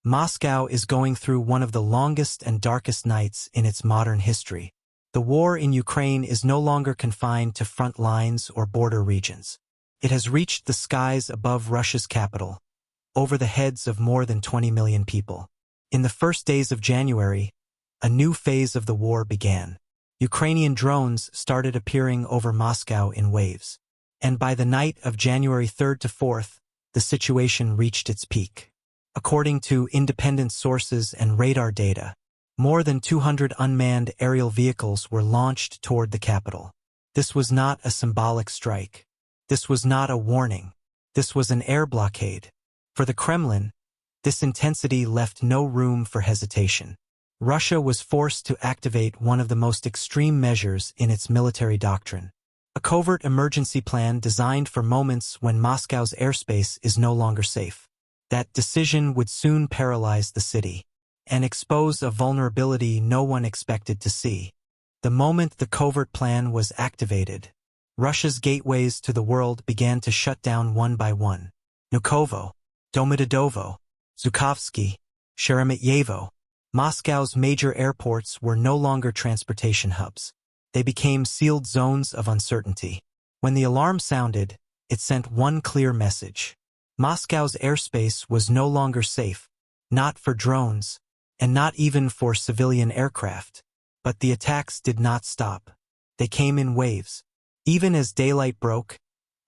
Moscow is going through one of the longest and darkest nights in its modern history. The war in Ukraine is no longer confined to front lines or border regions. It has reached the skies above Russia's capital, over the heads of more than 20 million people. In the first days of January, a new phase of the war began. Ukrainian drones started appearing over Moscow in waves. And by the night of January 3rd to 4th, the situation reached its peak. According to independent sources and radar data, more than 200 unmanned aerial vehicles were launched toward the capital. This was not a symbolic strike. This was not a warning. This was an air blockade. For the Kremlin, this intensity left no room for hesitation. Russia was forced to activate one of the most extreme measures in its military doctrine. A covert emergency plan designed for moments when Moscow's airspace is no longer safe. That decision would soon paralyze the city and expose a vulnerability no one expected to see. The moment the covert plan was activated, Russia's gateways to the world began to shut down one by one. Vnukovo, Domodedovo, Zhukovsky, Sheremetyevo. Moscow's major airports were no longer transportation hubs. They became sealed zones of uncertainty. When the alarm sounded, it sent one clear message. Moscow's airspace was no longer safe, not for drones, and not even for civilian aircraft. But the attacks did not stop. They came in waves. Even as daylight broke,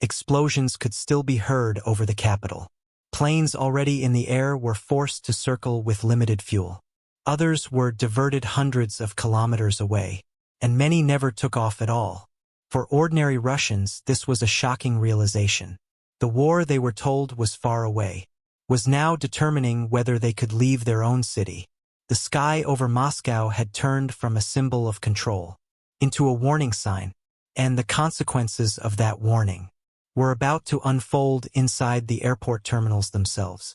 explosions could still be heard over the capital. Planes already in the air were forced to circle with limited fuel. Others were diverted hundreds of kilometers away, and many never took off at all. For ordinary Russians, this was a shocking realization. The war they were told was far away, was now determining whether they could leave their own city. The sky over Moscow had turned from a symbol of control into a warning sign, and the consequences of that warning were about to unfold inside the airport terminals themselves.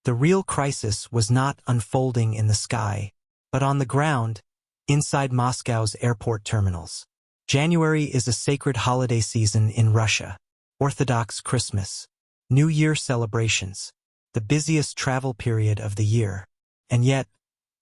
The real crisis was not unfolding in the sky, but on the ground, inside Moscow's airport terminals. January is a sacred holiday season in Russia. Orthodox Christmas, New Year celebrations, the busiest travel period of the year. And yet,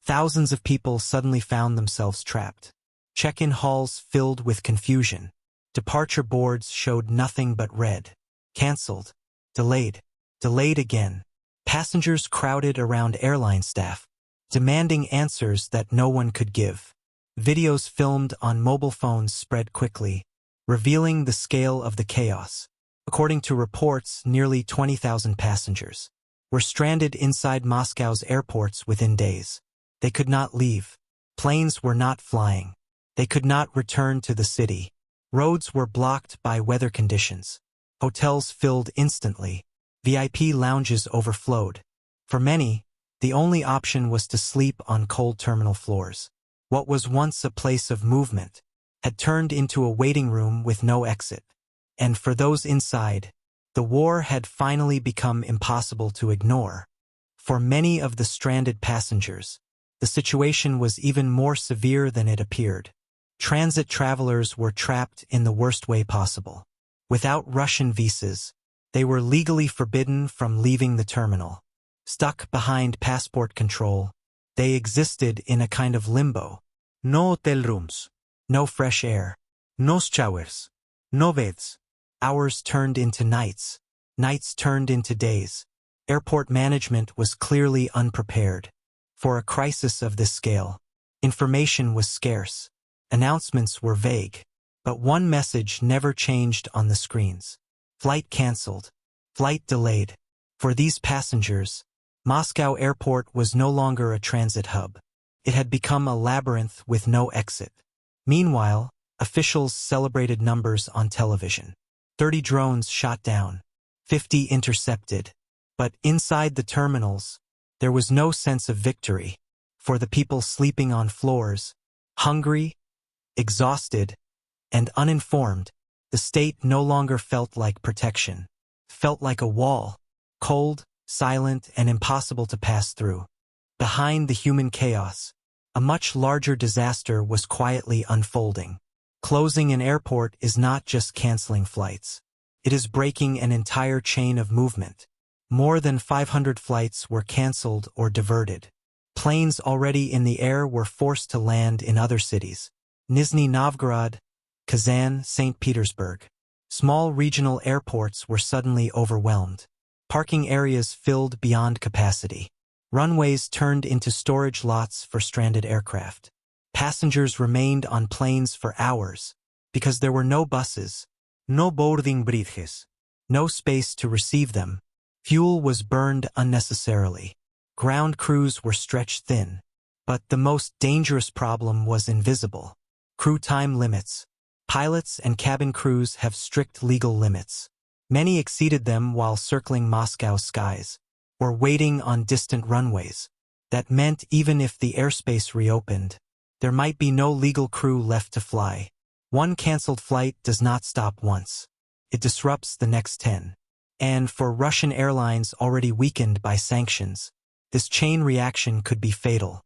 thousands of people suddenly found themselves trapped. Check-in halls filled with confusion. Departure boards showed nothing but red. Cancelled. Delayed. Delayed again. Passengers crowded around airline staff, demanding answers that no one could give. Videos filmed on mobile phones spread quickly, revealing the scale of the chaos. According to reports, nearly 20,000 passengers were stranded inside Moscow's airports within days. They could not leave. Planes were not flying. They could not return to the city. Roads were blocked by weather conditions. Hotels filled instantly. VIP lounges overflowed. For many, the only option was to sleep on cold terminal floors. What was once a place of movement had turned into a waiting room with no exit. And for those inside, the war had finally become impossible to ignore. For many of the stranded passengers, the situation was even more severe than it appeared. Transit travelers were trapped in the worst way possible. Without Russian visas, they were legally forbidden from leaving the terminal. Stuck behind passport control, they existed in a kind of limbo. No hotel rooms, no fresh air, no showers, no beds. Hours turned into nights. Nights turned into days. Airport management was clearly unprepared for a crisis of this scale. Information was scarce. Announcements were vague. But one message never changed on the screens. Flight cancelled. Flight delayed. For these passengers, Moscow Airport was no longer a transit hub. It had become a labyrinth with no exit. Meanwhile, officials celebrated numbers on television. 30 drones shot down, 50 intercepted. But inside the terminals, there was no sense of victory. For the people sleeping on floors, hungry, exhausted, and uninformed, the state no longer felt like protection. Felt like a wall, cold, silent, and impossible to pass through. Behind the human chaos, a much larger disaster was quietly unfolding. Closing an airport is not just canceling flights. It is breaking an entire chain of movement. More than 500 flights were cancelled or diverted. Planes already in the air were forced to land in other cities. Nizhny Novgorod, Kazan, St. Petersburg. Small regional airports were suddenly overwhelmed. Parking areas filled beyond capacity. Runways turned into storage lots for stranded aircraft. Passengers remained on planes for hours because there were no buses, no boarding bridges, no space to receive them. Fuel was burned unnecessarily. Ground crews were stretched thin. But the most dangerous problem was invisible. Crew time limits. Pilots and cabin crews have strict legal limits. Many exceeded them while circling Moscow's skies, or waiting on distant runways. That meant even if the airspace reopened, there might be no legal crew left to fly. One cancelled flight does not stop once. It disrupts the next 10. And for Russian airlines already weakened by sanctions, this chain reaction could be fatal.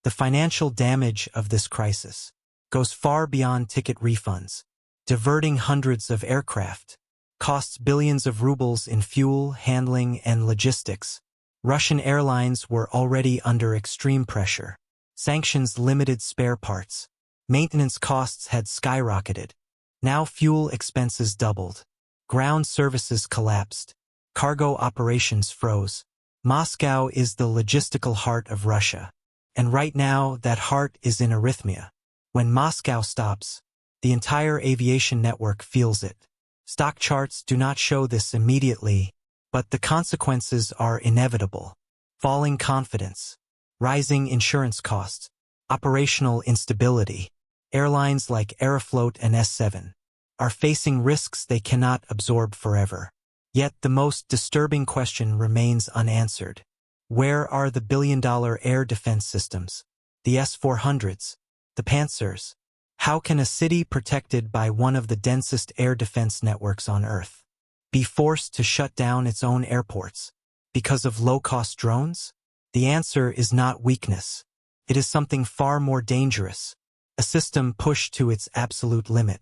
The financial damage of this crisis goes far beyond ticket refunds. Diverting hundreds of aircraft costs billions of rubles in fuel, handling, and logistics. Russian airlines were already under extreme pressure. Sanctions limited spare parts. Maintenance costs had skyrocketed. Now fuel expenses doubled. Ground services collapsed. Cargo operations froze. Moscow is the logistical heart of Russia. And right now, that heart is in arrhythmia. When Moscow stops, the entire aviation network feels it. Stock charts do not show this immediately, but the consequences are inevitable. Falling confidence, rising insurance costs, operational instability. Airlines like Aeroflot and S7 are facing risks they cannot absorb forever. Yet the most disturbing question remains unanswered. Where are the billion-dollar air defense systems? The S-400s? The Pantsers? How can a city protected by one of the densest air defense networks on Earth be forced to shut down its own airports because of low-cost drones? The answer is not weakness. It is something far more dangerous, a system pushed to its absolute limit.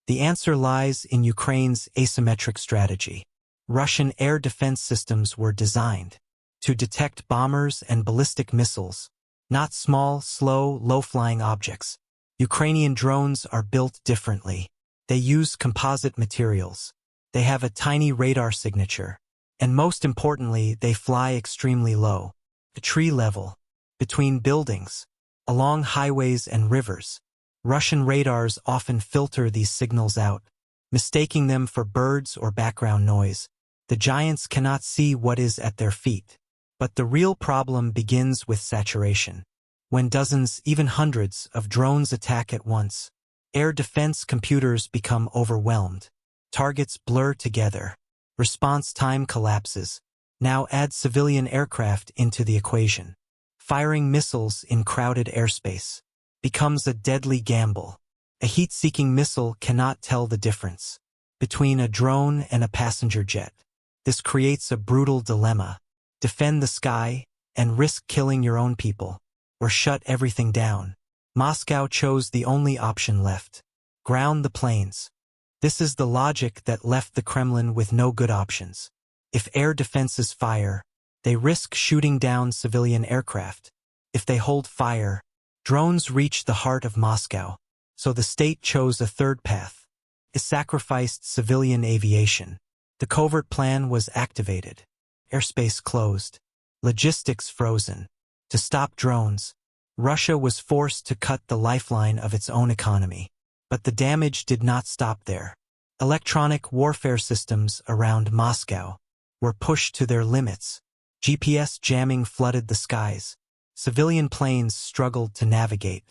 The answer lies in Ukraine's asymmetric strategy. Russian air defense systems were designed to detect bombers and ballistic missiles, not small, slow, low-flying objects. Ukrainian drones are built differently. They use composite materials. They have a tiny radar signature. And most importantly, they fly extremely low, at tree level, between buildings, along highways and rivers. Russian radars often filter these signals out, mistaking them for birds or background noise. The giants cannot see what is at their feet. But the real problem begins with saturation. When dozens, even hundreds, of drones attack at once, air defense computers become overwhelmed. Targets blur together. Response time collapses. Now add civilian aircraft into the equation. Firing missiles in crowded airspace becomes a deadly gamble. A heat-seeking missile cannot tell the difference between a drone and a passenger jet. This creates a brutal dilemma. Defend the sky and risk killing your own people, or shut everything down. Moscow chose the only option left. Ground the planes. This is the logic that left the Kremlin with no good options. If air defenses fire, they risk shooting down civilian aircraft. If they hold fire, drones reach the heart of Moscow. So the state chose a third path. It sacrificed civilian aviation. The covert plan was activated. Airspace closed. Logistics frozen. To stop drones, Russia was forced to cut the lifeline of its own economy. But the damage did not stop there. Electronic warfare systems around Moscow were pushed to their limits. GPS jamming flooded the skies. Civilian planes struggled to navigate.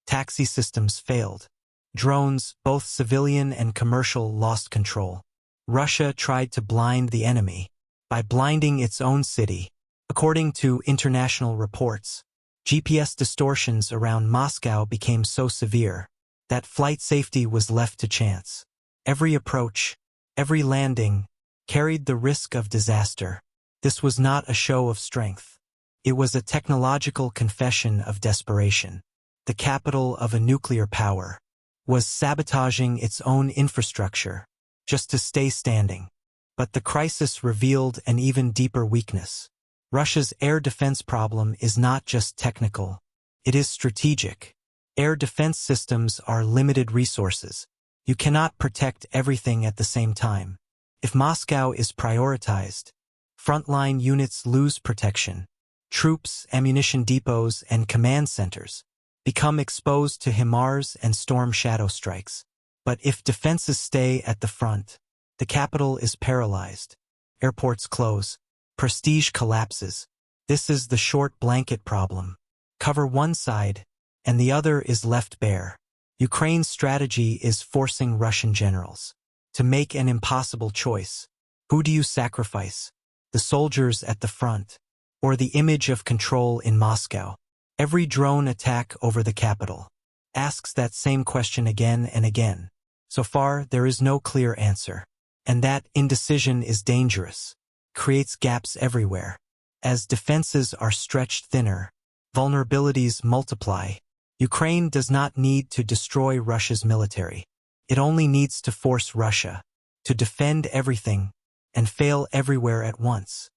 Taxi systems failed. Drones, both civilian and commercial, lost control. Russia tried to blind the enemy by blinding its own city. According to international reports, GPS distortions around Moscow became so severe that flight safety was left to chance. Every approach, every landing, carried the risk of disaster. This was not a show of strength. It was a technological confession of desperation. The capital of a nuclear power was sabotaging its own infrastructure just to stay standing. But the crisis revealed an even deeper weakness. Russia's air defense problem is not just technical. It is strategic. Air defense systems are limited resources. You cannot protect everything at the same time. If Moscow is prioritized, frontline units lose protection. Troops, ammunition depots, and command centers become exposed to HIMARS and storm shadow strikes. But if defenses stay at the front, the capital is paralyzed. Airports close. Prestige collapses. This is the short blanket problem. Cover one side, and the other is left bare. Ukraine's strategy is forcing Russian generals to make an impossible choice. Who do you sacrifice? The soldiers at the front, or the image of control in Moscow? Every drone attack over the capital asks that same question again and again. So far, there is no clear answer. And that indecision is dangerous, creates gaps everywhere. As defenses are stretched thinner, vulnerabilities multiply. Ukraine does not need to destroy Russia's military. It only needs to force Russia to defend everything and fail everywhere at once.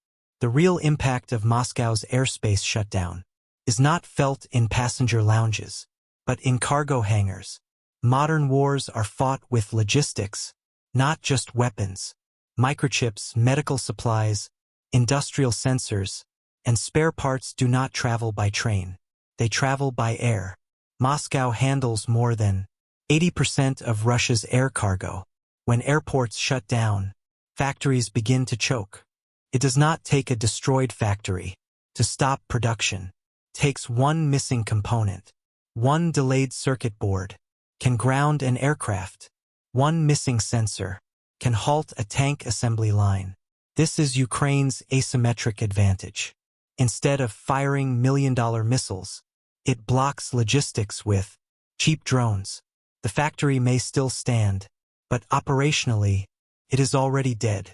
The real impact of Moscow's airspace shutdown is not felt in passenger lounges, but in cargo hangars. Modern wars are fought with logistics, not just weapons. Microchips, medical supplies, industrial sensors, and spare parts do not travel by train. They travel by air. Moscow handles more than 80% of Russia's air cargo. When airports shut down, factories begin to choke. It does not take a destroyed factory to stop production. It takes one missing component. One delayed circuit board can ground an aircraft. One missing sensor can halt a tank assembly line. This is Ukraine's asymmetric advantage. Instead of firing million-dollar missiles, it blocks logistics with cheap drones. The factory may still stand, but operationally, it is already dead.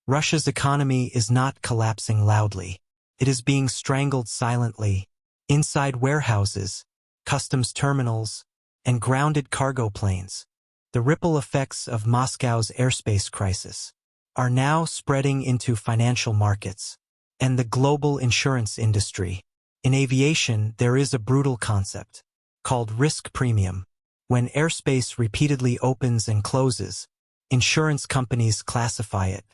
Russia's economy is not collapsing loudly. It is being strangled silently, inside warehouses, customs terminals, and grounded cargo planes. The ripple effects of Moscow's airspace crisis are now spreading into financial markets and the global insurance industry. In aviation, there is a brutal concept called risk premium. When airspace repeatedly opens and closes, insurance companies classify it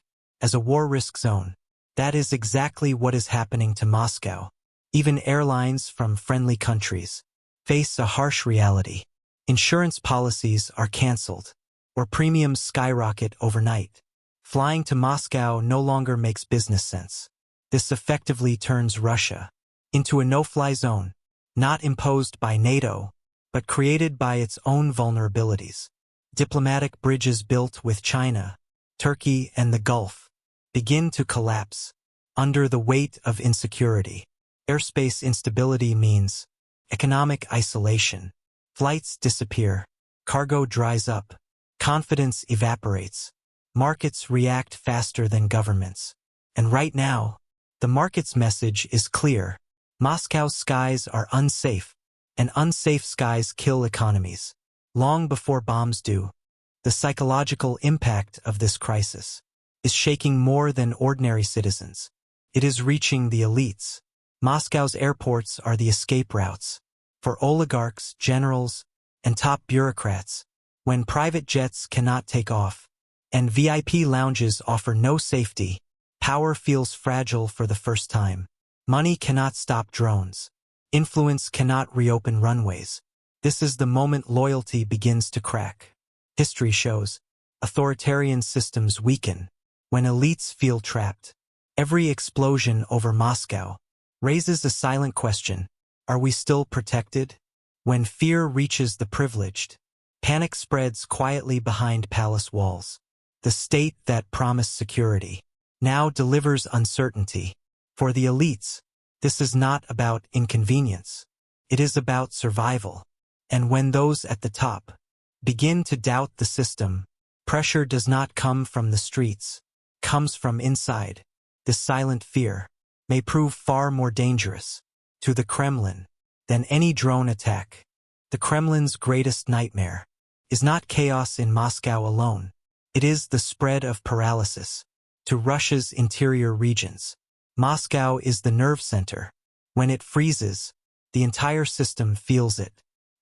as a war risk zone. That is exactly what is happening to Moscow. Even airlines from friendly countries face a harsh reality. Insurance policies are canceled, or premiums skyrocket overnight. Flying to Moscow no longer makes business sense. This effectively turns Russia into a no-fly zone, not imposed by NATO, but created by its own vulnerabilities. Diplomatic bridges built with China, Turkey, and the Gulf begin to collapse under the weight of insecurity. Airspace instability means economic isolation. Flights disappear, cargo dries up, confidence evaporates, markets react faster than governments. And right now, the market's message is clear. Moscow's skies are unsafe, and unsafe skies kill economies. Long before bombs do, the psychological impact of this crisis is shaking more than ordinary citizens. It is reaching the elites. Moscow's airports are the escape routes for oligarchs, generals, and top bureaucrats. When private jets cannot take off, and VIP lounges offer no safety, power feels fragile for the first time. Money cannot stop drones. Influence cannot reopen runways. This is the moment loyalty begins to crack. History shows authoritarian systems weaken when elites feel trapped. Every explosion over Moscow raises a silent question. Are we still protected? When fear reaches the privileged, panic spreads quietly behind palace walls. The state that promised security now delivers uncertainty. For the elites, this is not about inconvenience. It is about survival. And when those at the top begin to doubt the system, pressure does not come from the streets, it comes from inside. This silent fear may prove far more dangerous to the Kremlin than any drone attack. The Kremlin's greatest nightmare is not chaos in Moscow alone. It is the spread of paralysis to Russia's interior regions. Moscow is the nerve center. When it freezes, the entire system feels it.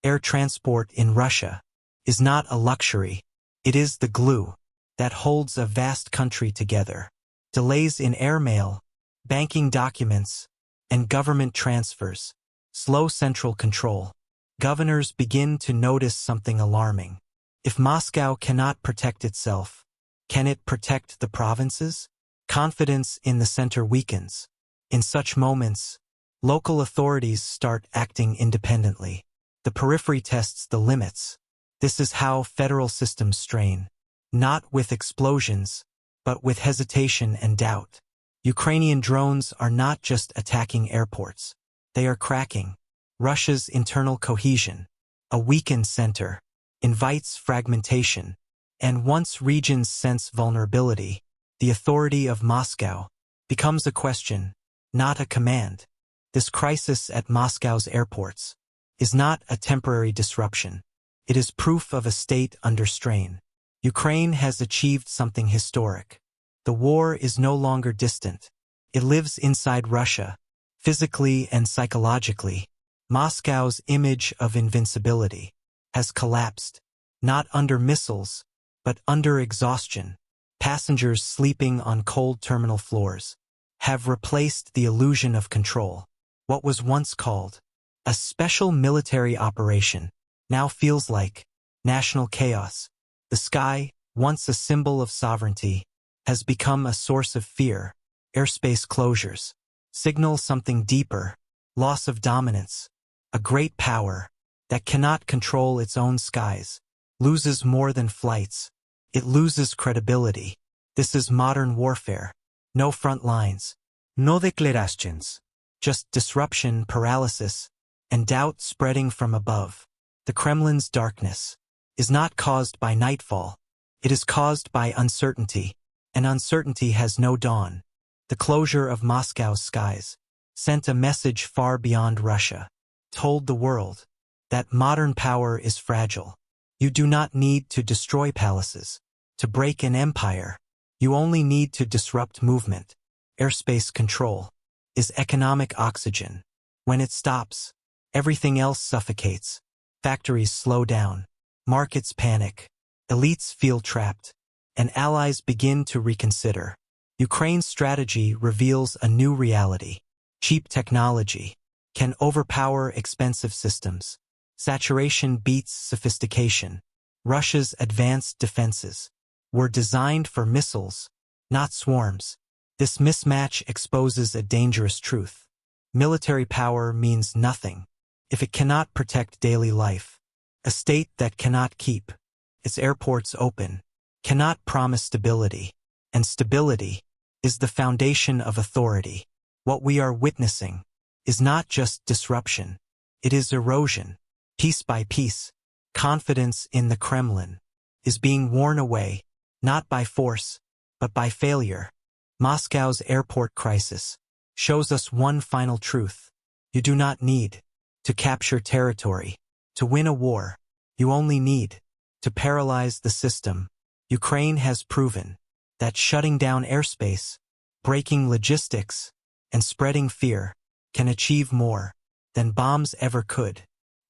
Air transport in Russia is not a luxury. It is the glue that holds a vast country together. Delays in airmail, banking documents, and government transfers. Slow central control. Governors begin to notice something alarming. If Moscow cannot protect itself, can it protect the provinces? Confidence in the center weakens. In such moments, local authorities start acting independently. The periphery tests the limits. This is how federal systems strain. Not with explosions, but with hesitation and doubt. Ukrainian drones are not just attacking airports. They are cracking Russia's internal cohesion. A weakened center invites fragmentation, and once regions sense vulnerability, the authority of Moscow becomes a question, not a command. This crisis at Moscow's airports is not a temporary disruption. It is proof of a state under strain. Ukraine has achieved something historic. The war is no longer distant. It lives inside Russia, physically and psychologically. Moscow's image of invincibility has collapsed, not under missiles, but under exhaustion. Passengers sleeping on cold terminal floors have replaced the illusion of control. What was once called a special military operation now feels like national chaos. The sky, once a symbol of sovereignty, has become a source of fear. Airspace closures signal something deeper, loss of dominance. A great power that cannot control its own skies loses more than flights. It loses credibility. This is modern warfare. No front lines, no declarations, just disruption, paralysis, and doubt spreading from above. The Kremlin's darkness is not caused by nightfall. It is caused by uncertainty, and uncertainty has no dawn. The closure of Moscow's skies sent a message far beyond Russia, told the world that modern power is fragile. You do not need to destroy palaces to break an empire. You only need to disrupt movement. Airspace control is economic oxygen. When it stops, everything else suffocates. Factories slow down. Markets panic. Elites feel trapped. And allies begin to reconsider. Ukraine's strategy reveals a new reality. Cheap technology can overpower expensive systems. Saturation beats sophistication. Russia's advanced defenses were designed for missiles, not swarms. This mismatch exposes a dangerous truth. Military power means nothing if it cannot protect daily life. A state that cannot keep its airports open cannot promise stability, and stability is the foundation of authority. What we are witnessing is not just disruption, it is erosion. Piece by piece, confidence in the Kremlin is being worn away, not by force, but by failure. Moscow's airport crisis shows us one final truth. You do not need to capture territory to win a war. You only need to paralyze the system. Ukraine has proven that shutting down airspace, breaking logistics, and spreading fear can achieve more than bombs ever could.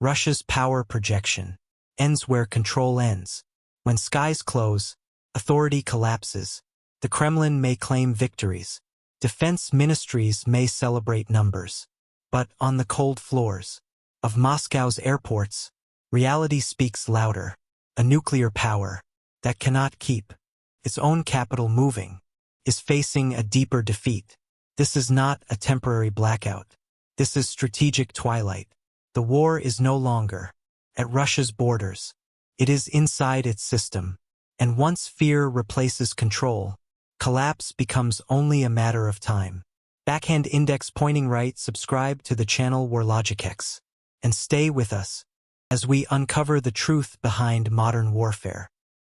Russia's power projection ends where control ends. When skies close, authority collapses. The Kremlin may claim victories. Defense ministries may celebrate numbers. But on the cold floors of Moscow's airports, reality speaks louder. A nuclear power that cannot keep its own capital moving is facing a deeper defeat. This is not a temporary blackout. This is strategic twilight. The war is no longer at Russia's borders. It is inside its system. And once fear replaces control, collapse becomes only a matter of time. Backhand index pointing right. Subscribe to the channel WarLogicX and stay with us as we uncover the truth behind modern warfare.